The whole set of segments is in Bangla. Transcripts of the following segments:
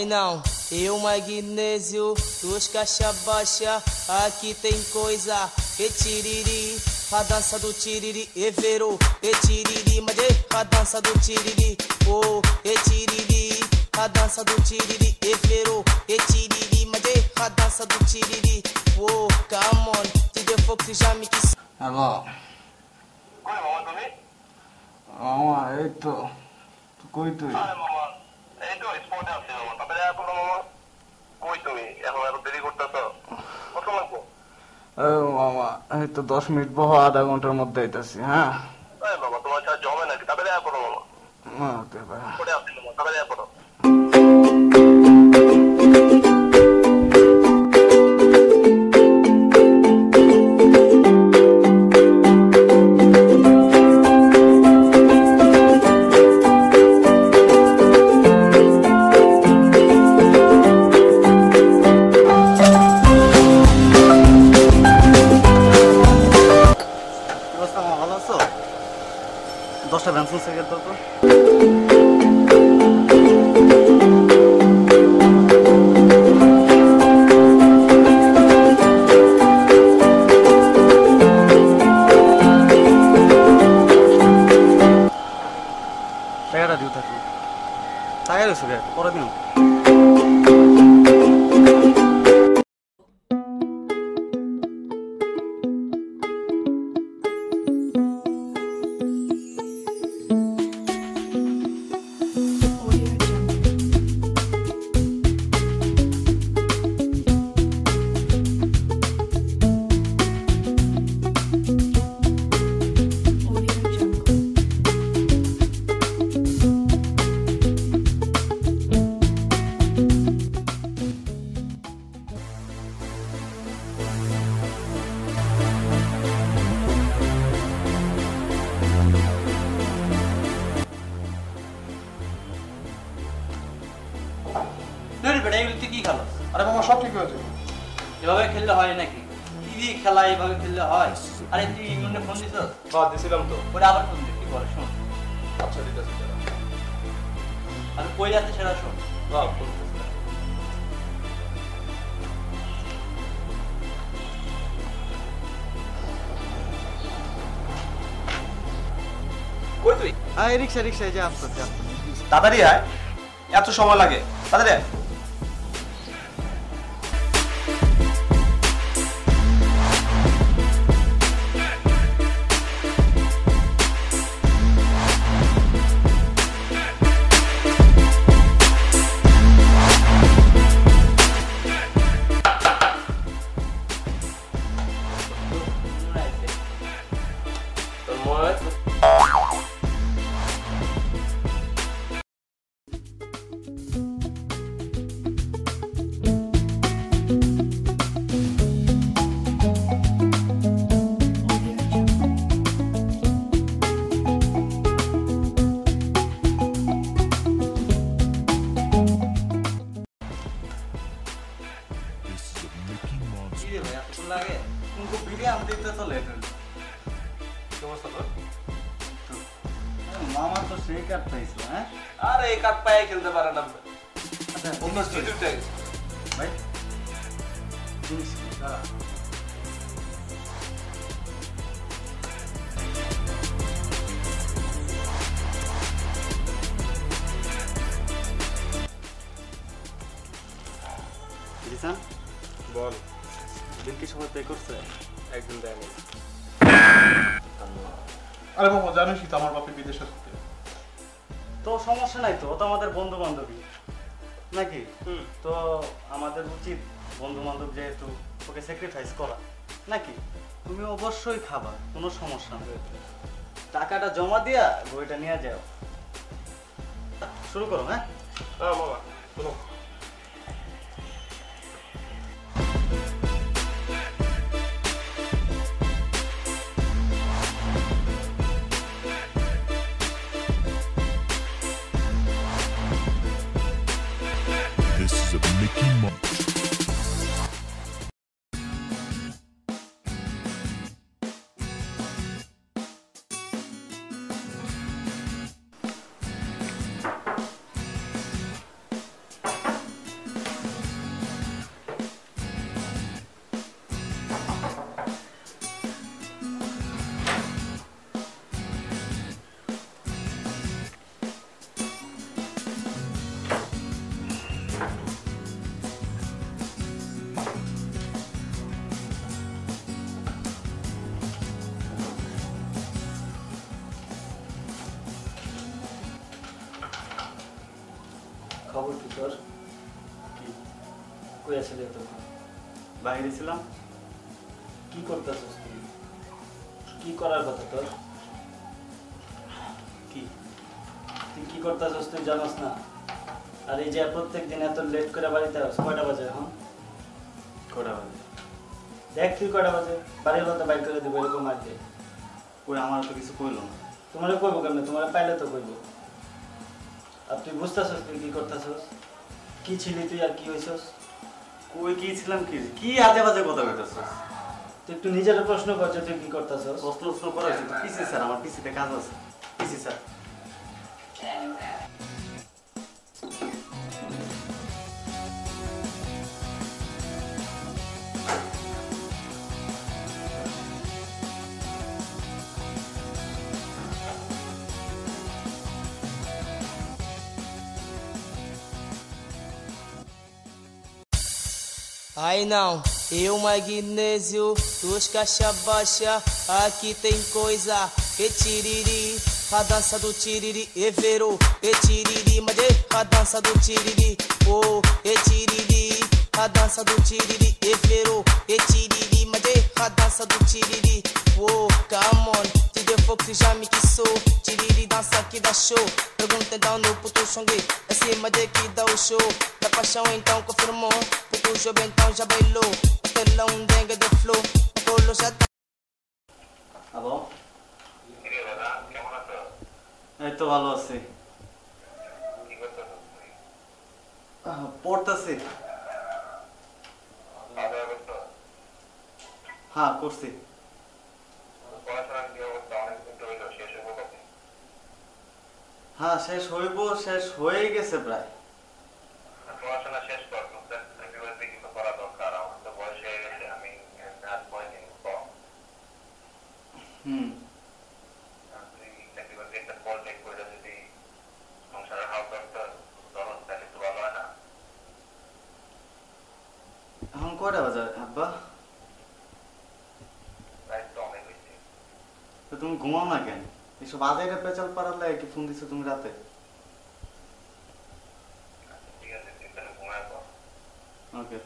Aí não, eu magnésio, dos caixa baixa, aqui tem coisa, e tiriri, a dança do tiriri, e verou, e tiriri, mas a dança do tiriri, oh, e tiriri, a dança do tiriri, e verou, e tiriri, mas a dança do tiriri, oh, come on, DJ Fox já me quis. Hello. কই মামা তুমি? মামা এই তো কই তুই? আরে মামা এই তো স্পটে আছি মামা। তাড়াতাড়ি আয় তো মামা। কই তুমি? এখন এত দেরি করতেছো? কত লাগবে? মামা এই তো 10 মিনিট বহো, আধা ঘন্টার মধ্যে আইতাছি। হ্যাঁ এই বাবা তোমার সাথে জমে নাকি? তাড়াতাড়ি আয় পড়ো মামা। ওকে ভাই। স্পটে আছি মামা, তাড়াতাড়ি আয় পড়ো। ভালো আছো? 10টা ভ্যানসন সেকেন্ড দাও তো। টাকাটা দিও থাকি। টাকা রয়েছে গে, পরে দিও। আরে মামা সব ঠিক হয়েছে। এভাবে খেললে হয় নাকি? কি খেলা এভাবে খেললে হয়? আরে তুই ইংল্যান্ডে ফোন দিছ? বাদ দিছিলাম তো। ওরা আবার ফোন দিতে কি বলে শোন। আচ্ছা ঠিক আছে। আর কই আছে সেটা শোন। বাহ ফোন দিছি। কই তুই? আয় রিকশা যা আসতো যা। তাড়াতাড়ি আয়, এত সময় লাগে। তাড়াতাড়ি আয়। লাগে तुमको वीडियो हम देखते तो लेट हो সমস্যা তো মামা তো সেই কাট পাইছো হ্যাঁ আরে এই কাট পায়ে খেলতে পারে না আচ্ছা অন্য স্টুডিওতে ভাই জিনিস দাঁড়া জিসান বল দিন কি সময় পে করছে একদিন দেয় না আরে মামা জানিসই তো আমার বাপে বিদেশে থাকে তো সমস্যা নাই তো ও তো আমাদের বন্ধু বান্ধবী নাকি তো আমাদের উচিত বন্ধু বান্ধব যেহেতু ওকে স্যাক্রিফাইস করা নাকি তুমি অবশ্যই খাবা কোনো সমস্যা নেই টাকাটা জমা দিয়া বইটা নিয়ে যাও শুরু করো হ্যাঁ হ্যাঁ মামা শোনো This is a Mickey Mouse. তোর কি কই আসলে এতক্ষণ? বাইরে ছিলাম। কি করতেছিস তুই? কি করার কথা তোর? কি তুই কি করতেছিস তুই জানোস না? আর এই যে প্রত্যেক দিন এত লেট করে বাড়িতে আসছ, কয়টা বাজে এখন? কটা বাজে? দেখ তুই কয়টা বাজে, বাড়ির কথা বাইক করে দেবো এরকম আর কি। ওই আমার তো কিছু কইলো না। তোমারে কইবো কেমনে? তোমারে পাইলে তো কইবো। আর তুই বুঝতেছিস তুই কি করতেছিস? কি ছিলি তুই আর কি হইছস? কই কি ছিলাম কি কি আজে বাজে কথা কইতাছস? তুই একটু নিজের প্রশ্ন কর যে তুই কি করতেছস? প্রশ্ন করা হয়েছে তো পিসি স্যার, আমার পিসিতে কাজ আছে। পিসি sir Aí não, eu magnésio, dos caixa baixa, aqui tem coisa, e tiriri, a dança do tiriri, e verou, e tiriri, mas a dança do tiriri, oh, e tiriri, a dança do tiriri, e verou, e tiriri, mas a dança do tiriri, oh, come on, te deu fogo que já me quissou, tiriri dança que dá show, pergunta então no puto xongue, é cima de que dá o show, da paixão então confirmou. Tu joven então já bailou, o telão dengue de flow, o polo já tá. Hello, কিরে দাদা কেমন আছো? এই তো ভালো আছি। কি করতেছো তুমি? পড়তাছি। খাওয়া দাওয়া করছো? হ্যাঁ করছি। পড়াশোনার কি অবস্থা? অনেকদিন তো হইলো, শেষ হইব কখন? হ্যাঁ শেষ হয়ে গেছে প্রায়। পড়াশোনা শেষ কর, চাকরি কিন্তু করা দরকার। আমার তো বয়স হয়ে গেছে, আমি আর কয়দিন কম। তুই চাকরি বাকরি একটা পলিটেক করে যদি সংসারের হাল ধরতে ধরো তাহলে তো ভালো হয় না? এখন কয়টা বাজে আব্বা? রাইট তো অনেক হয়েছে। তো তুমি ঘুমাও না কেন? এইসব আজাইরা পেঁচাল পাড়ার লাগে কি ফোন দিছো তুমি রাতে? ঠিক আছে, তুই তাহলে ঘুমায় পড়। ওকে।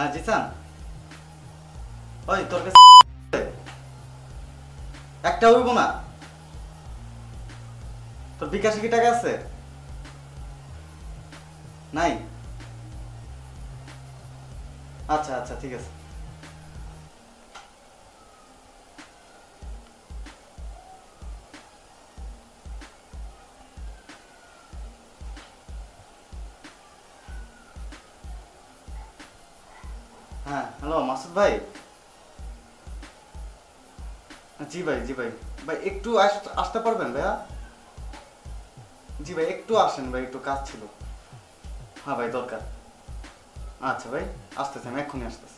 হ্যাঁ জিসান, ওই তোর কাছে একটা হইব না? তোর বিকাশে কি টাকা আছে? নাই? আচ্ছা আচ্ছা ঠিক আছে। হ্যাঁ হ্যালো মাসুদ ভাই। জি ভাই ভাই একটু আসতে পারবেন ভাইয়া? জি ভাই একটু আসেন ভাই, একটু কাজ ছিল। হ্যাঁ ভাই দরকার। আচ্ছা ভাই আসতেছি, আমি এক্ষুনি আসতেছি।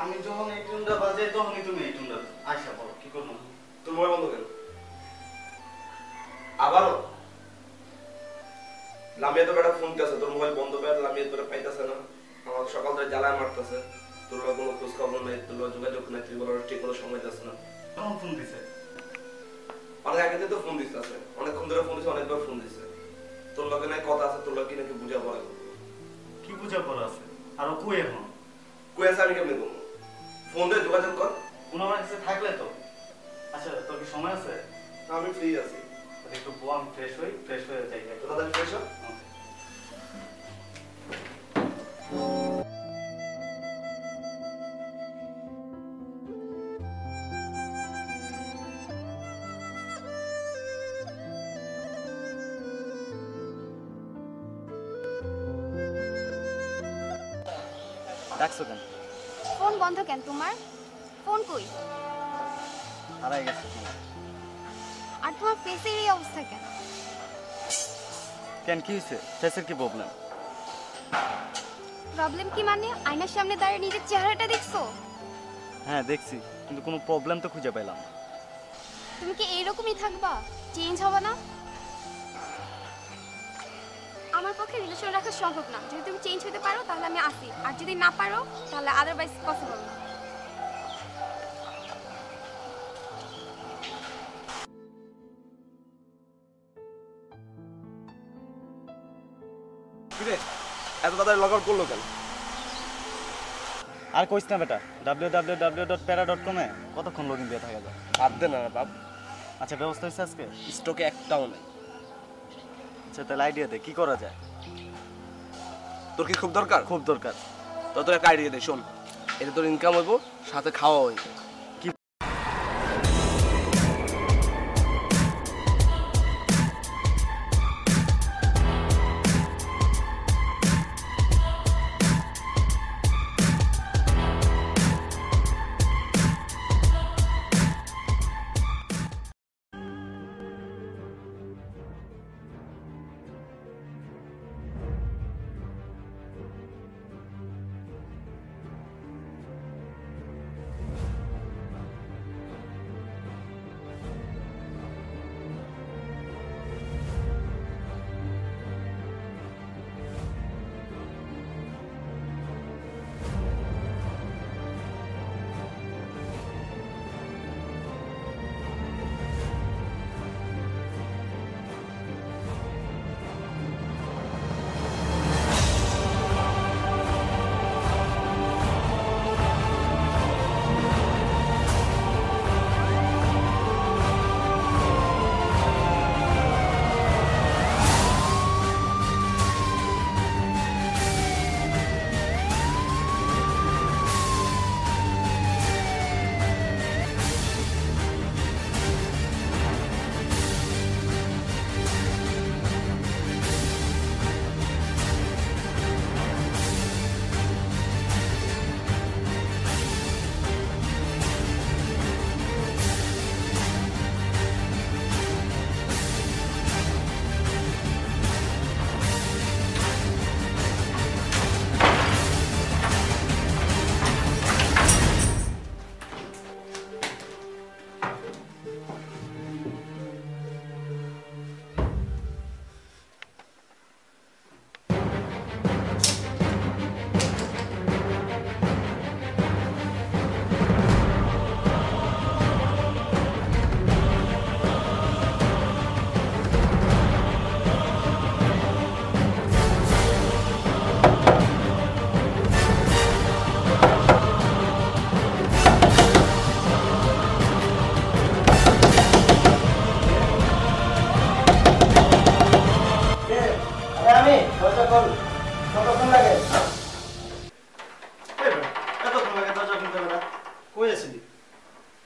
আমি যখন এই টুনটা বাজে তখনই তুমি এই টুনটা আয়সা বলো কি করবো? তোর মোবাইল বন্ধ কেন? আবারও লামিয়া তো বেটা ফোন দিতেছে, তোর মোবাইল বন্ধ করে লামিয়া তোরা পাইতেছে না, আমার সকাল ধরে জ্বালায় মারতেছে, তোর কোনো খোঁজ খবর নাই, তোর যোগাযোগ নাই, তুই বলার ঠিক কোনো সময় যাচ্ছে না। তখন ফোন দিছে অনেক আগে থেকে তো ফোন দিতে আছে, অনেকক্ষণ ধরে ফোন দিচ্ছে, অনেকবার ফোন দিচ্ছে, তোর লগে নাই কথা আছে, তোর লগে নাকি বুঝা পড়া কি বুঝা পড়া আছে? আর ও কই এখন? কই আছে আমি কেমনি করবো? ফোন দিয়ে যোগাযোগ কর। কোনো আমার কাছে থাকলে তো। আচ্ছা তোর কি সময় আছে? আমি ফ্রি আছি, একটু বল, আমি ফ্রেশ হয়ে যাই। তো তাদের ফ্রেশ হ। ডাকছো কেন? ফোন বন্ধ কেন তোমার? ফোন কই? হারাই গেছে। আর তোমার ফেসের এই অবস্থা কেন? কেন কি হয়েছে? ফেসের কি প্রবলেম? প্রবলেম কি মানে? আয়নার সামনে দাঁড়িয়ে নিজের চেহারাটা দেখছো? হ্যাঁ দেখছি, কিন্তু কোনো প্রবলেম তো খুঁজে পেলাম না। তুমি কি এইরকমই থাকবা? চেঞ্জ হবে না? আমার পক্ষে রিলেশন রাখা সম্ভব না। যদি তুমি চেঞ্জ হতে পারো তাহলে আমি আসি, আর যদি না পারো তাহলে আদারওয়াইজ পসিবল না। কিরে এত তাড়াতাড়ি লগ আউট করলো কেন? আর কইস না বেটা, www.para.com এ কতক্ষণ লগইন দিয়ে থাকা যায়? বাদ দে না বাপ, আচ্ছা ব্যবস্থা হয়েছে আজকে? স্টকে একটাও নেই। আচ্ছা তাহলে আইডিয়া দে, কি করা যায়? তোর কি খুব দরকার? খুব দরকার। তোর একটা আইডিয়া দে, শোন, এতে তোর ইনকাম হইব, সাথে খাওয়া হইব।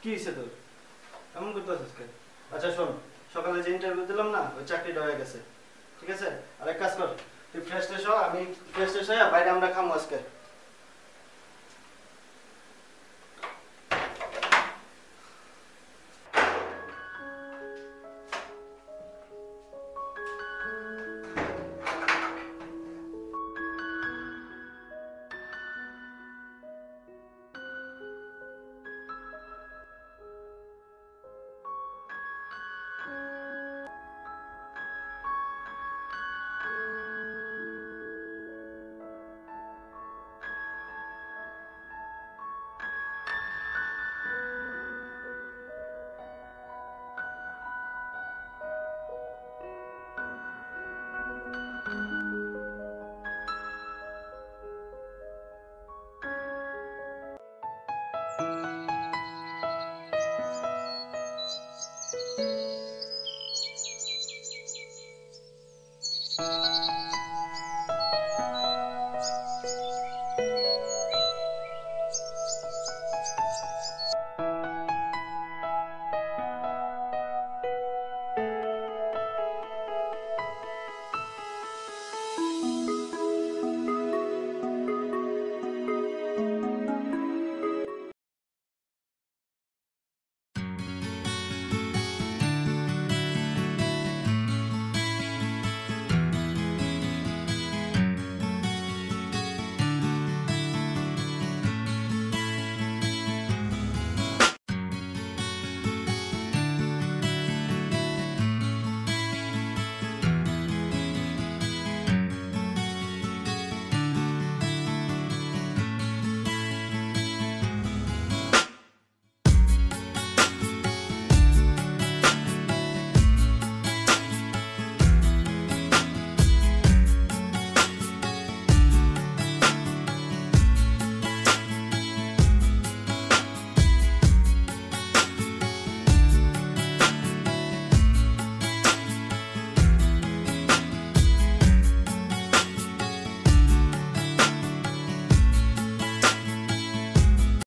কি হয়েছে তোর? এমন করতে আছিস কেন? আচ্ছা শোন, সকালে যে ইন্টারভিউ দিলাম না, ওই চাকরিটা হয়ে গেছে, ঠিক আছে? আর এক কাজ কর, তুই ফ্রেশ ট্রেশ হ, আমি ফ্রেশ ট্রেশ হয়ে বাইরে আমরা খামো আজকে।